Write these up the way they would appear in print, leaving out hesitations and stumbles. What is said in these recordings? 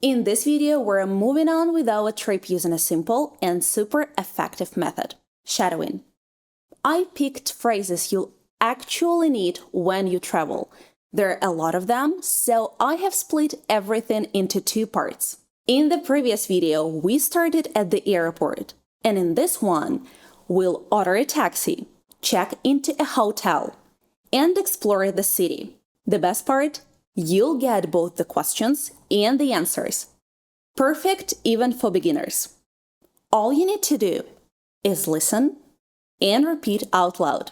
In this video, we're moving on with our trip using a simple and super effective method, shadowing. I picked phrases you'll actually need when you travel. There are a lot of them, so I have split everything into two parts. In the previous video, we started at the airport, and in this one, we'll order a taxi, check into a hotel, and explore the city. The best part? You'll get both the questions and the answers. Perfect even for beginners. All you need to do is listen and repeat out loud.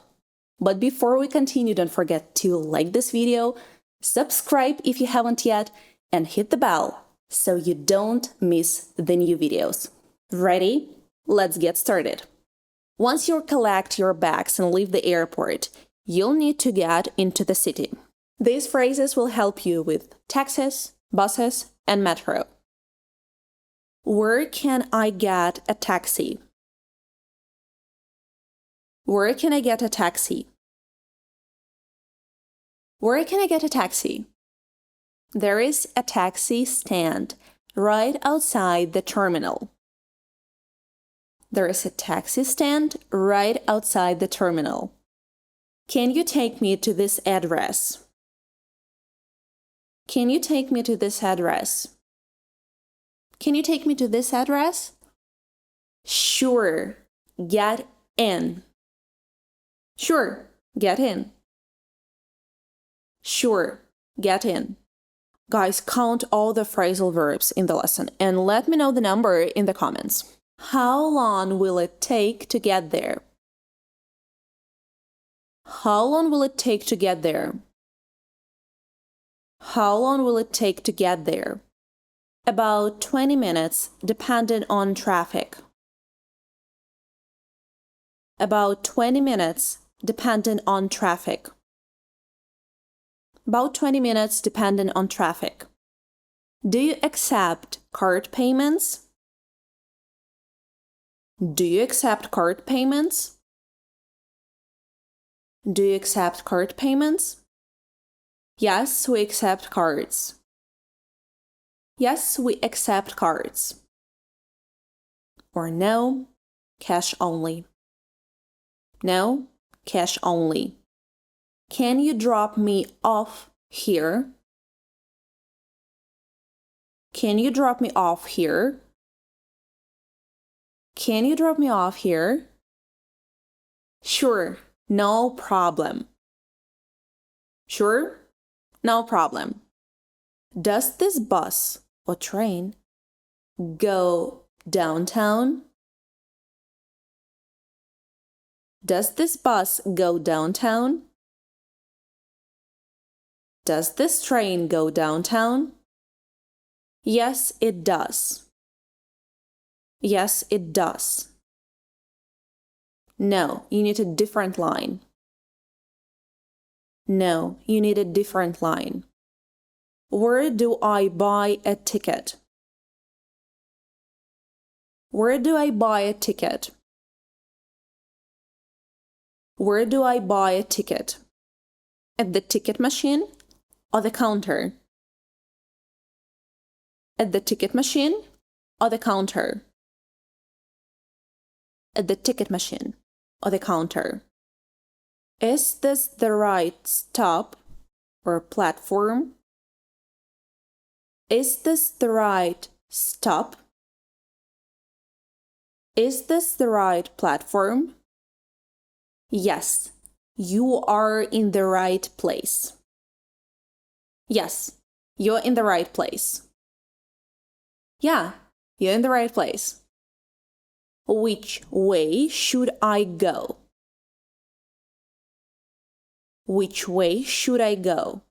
But before we continue, don't forget to like this video, subscribe if you haven't yet, and hit the bell so you don't miss the new videos. Ready? Let's get started. Once you collect your bags and leave the airport, you'll need to get into the city. These phrases will help you with taxis, buses, and metro. Where can I get a taxi? Where can I get a taxi? Where can I get a taxi? There is a taxi stand right outside the terminal. There is a taxi stand right outside the terminal. Can you take me to this address? Can you take me to this address? Can you take me to this address? Sure, get in. Sure, get in. Sure, get in. Guys, count all the phrasal verbs in the lesson and let me know the number in the comments. How long will it take to get there? How long will it take to get there? How long will it take to get there? About 20 minutes, depending on traffic. About 20 minutes, depending on traffic. About 20 minutes, depending on traffic. Do you accept card payments? Do you accept card payments? Do you accept card payments? Yes, we accept cards. Yes, we accept cards. Or no, cash only. No, cash only. Can you drop me off here? Can you drop me off here? Can you drop me off here? Sure, no problem. Sure? No problem. Does this bus or train go downtown? Does this bus go downtown? Does this train go downtown? Yes, it does. Yes, it does. No, you need a different line. No, you need a different line. Where do I buy a ticket? Where do I buy a ticket? Where do I buy a ticket? At the ticket machine or the counter? At the ticket machine or the counter? At the ticket machine or the counter. Is this the right stop or platform? Is this the right stop? Is this the right platform? Yes, you are in the right place. Yes, you're in the right place. Yeah, you're in the right place. Which way should I go? Which way should I go?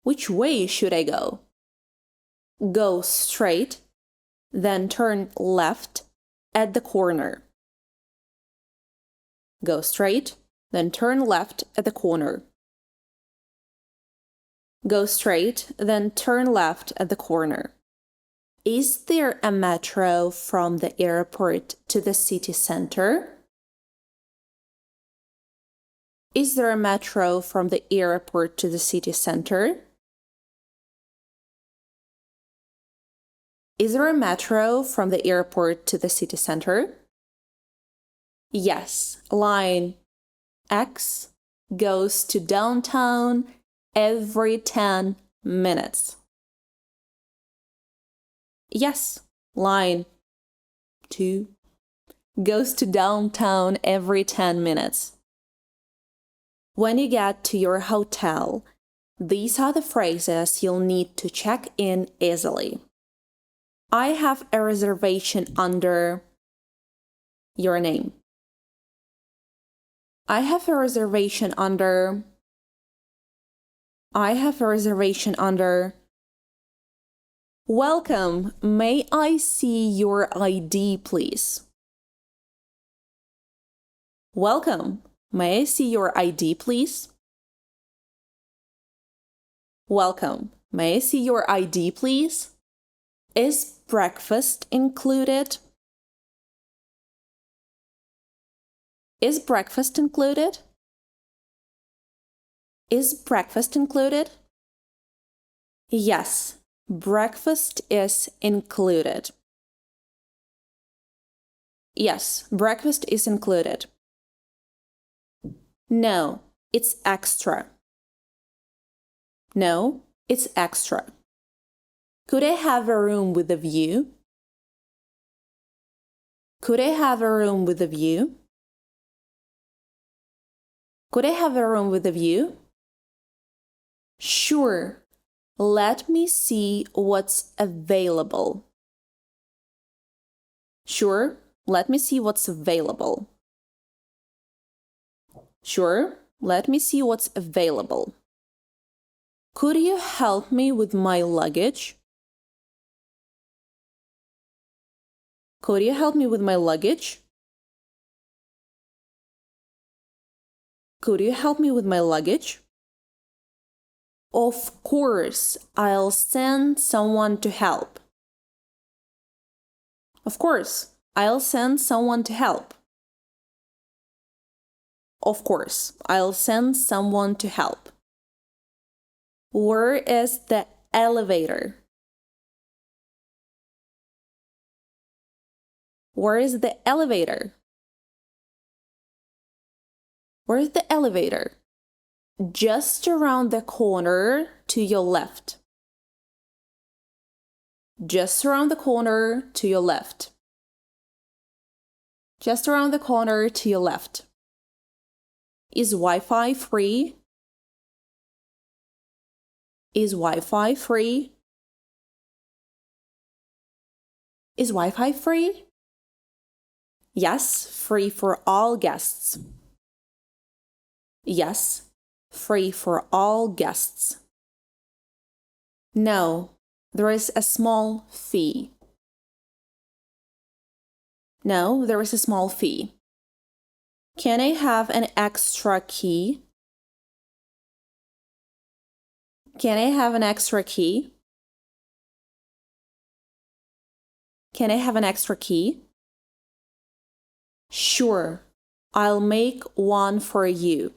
Which way should I go? Go straight, then turn left at the corner. Go straight, then turn left at the corner. Go straight, then turn left at the corner. Is there a metro from the airport to the city center? Is there a metro from the airport to the city center? Is there a metro from the airport to the city center? Yes, line X goes to downtown every 10 minutes. Yes, line 2 goes to downtown every 10 minutes. When you get to your hotel, these are the phrases you'll need to check in easily. I have a reservation under your name. I have a reservation under. Welcome, may I see your ID, please? Welcome, may I see your ID, please? Welcome, may I see your ID, please? Is breakfast included? Is breakfast included? Is breakfast included? Yes, breakfast is included. Yes, breakfast is included. No, it's extra. No, it's extra. Could I have a room with a view? Could I have a room with a view? Could I have a room with a view? Sure. Let me see what's available. Sure. Let me see what's available. Sure. Let me see what's available. Could you help me with my luggage? Could you help me with my luggage? Could you help me with my luggage? Of course, I'll send someone to help. Of course, I'll send someone to help. Of course, I'll send someone to help. Where is the elevator? Where is the elevator? Where is the elevator? Just around the corner to your left. Just around the corner to your left. Just around the corner to your left. Is Wi-Fi free? Is Wi-Fi free? Is Wi-Fi free? Yes, free for all guests. Yes, free for all guests. No, there is a small fee. No, there is a small fee. Can I have an extra key? Can I have an extra key? Can I have an extra key? Sure, I'll make one for you.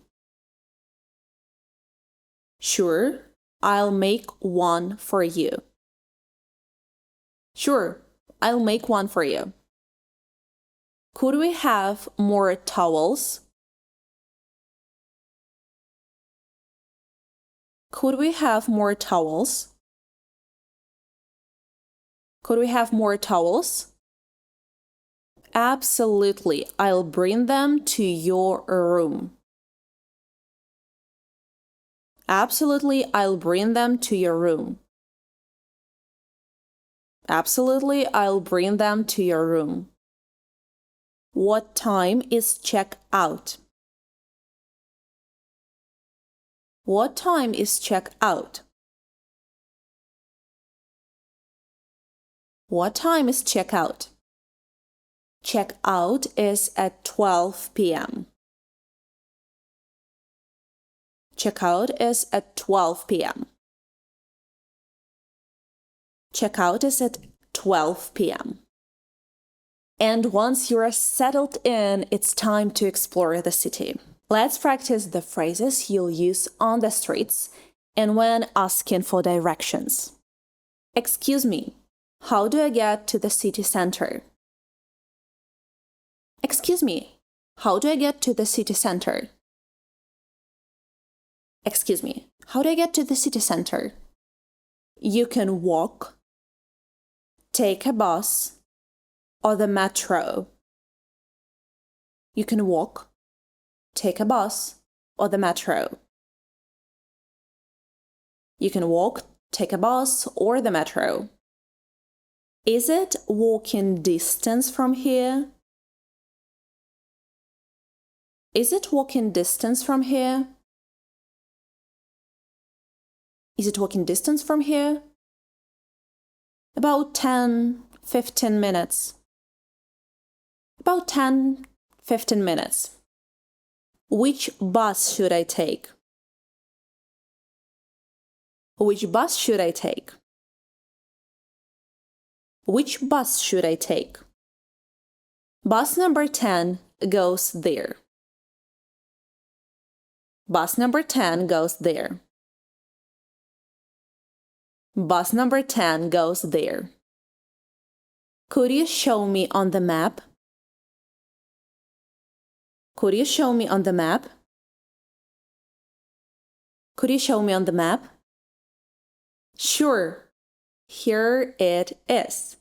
Sure, I'll make one for you. Sure, I'll make one for you. Could we have more towels? Could we have more towels? Could we have more towels? Absolutely, I'll bring them to your room. Absolutely, I'll bring them to your room. Absolutely, I'll bring them to your room. What time is check out? What time is check out? What time is check out? Check out is at 12 p.m. Check out is at 12 p.m. Check out is at 12 p.m. And once you're settled in, it's time to explore the city. Let's practice the phrases you'll use on the streets and when asking for directions. Excuse me, How do I get to the city center? Excuse me, how do I get to the city center? Excuse me, how do I get to the city center? You can walk, take a bus, or the metro. You can walk, take a bus, or the metro. You can walk, take a bus, or the metro. Is it walking distance from here? Is it walking distance from here? Is it walking distance from here? About 10-15 minutes. About 10-15 minutes. Which bus should I take? Which bus should I take? Which bus should I take? Bus number 10 goes there. Bus number 10 goes there. Bus number 10 goes there. Could you show me on the map? Could you show me on the map? Could you show me on the map? Sure, here it is.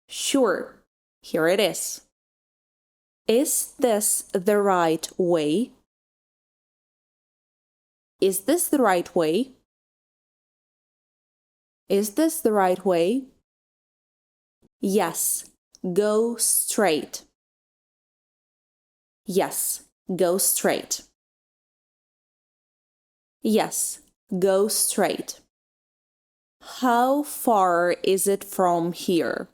Sure, here it is. Is this the right way? Is this the right way? Is this the right way? Yes, go straight. Yes, go straight. Yes, go straight. How far is it from here?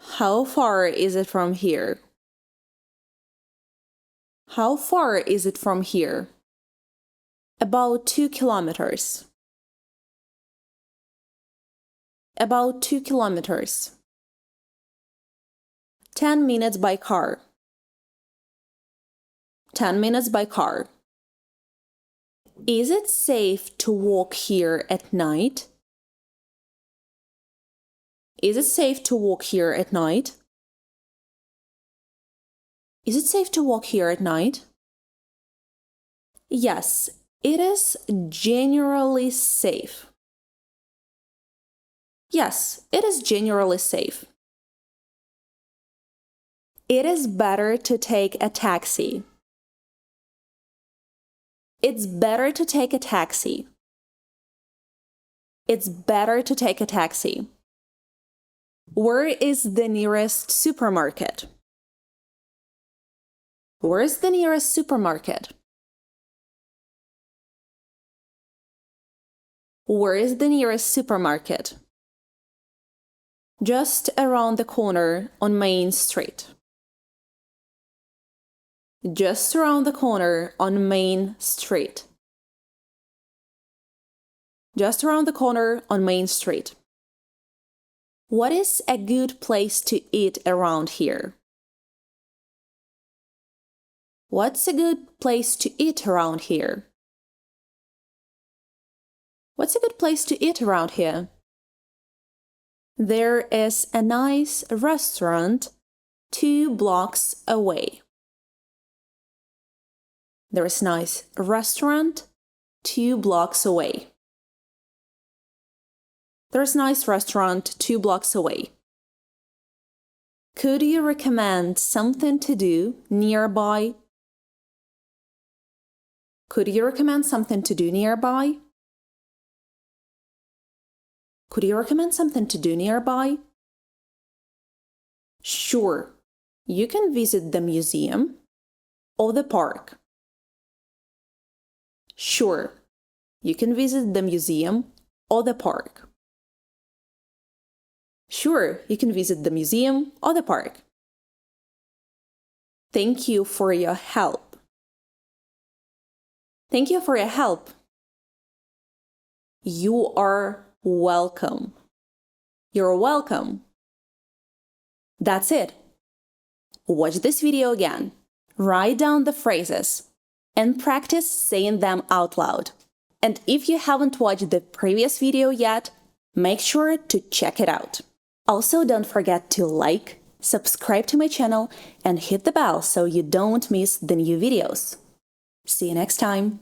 How far is it from here? How far is it from here? About 2 kilometers. About 2 kilometers. 10 minutes by car. 10 minutes by car. Is it safe to walk here at night? Is it safe to walk here at night? Is it safe to walk here at night? Yes, it is generally safe. Yes, it is generally safe. It is better to take a taxi. It's better to take a taxi. It's better to take a taxi. Where is the nearest supermarket? Where is the nearest supermarket? Where is the nearest supermarket? Just around the corner on Main Street. Just around the corner on Main Street. Just around the corner on Main Street. What is a good place to eat around here? What's a good place to eat around here? What's a good place to eat around here? There is a nice restaurant 2 blocks away. There is a nice restaurant 2 blocks away. There's a nice restaurant 2 blocks away. Could you recommend something to do nearby? Could you recommend something to do nearby? Could you recommend something to do nearby? Sure, you can visit the museum or the park. Sure, you can visit the museum or the park. Sure, you can visit the museum or the park. Thank you for your help. Thank you for your help. You are welcome. You're welcome. That's it. Watch this video again. Write down the phrases and practice saying them out loud. And if you haven't watched the previous video yet, Make sure to check it out. Also, don't forget to like, subscribe to my channel, and hit the bell so you don't miss the new videos. See you next time!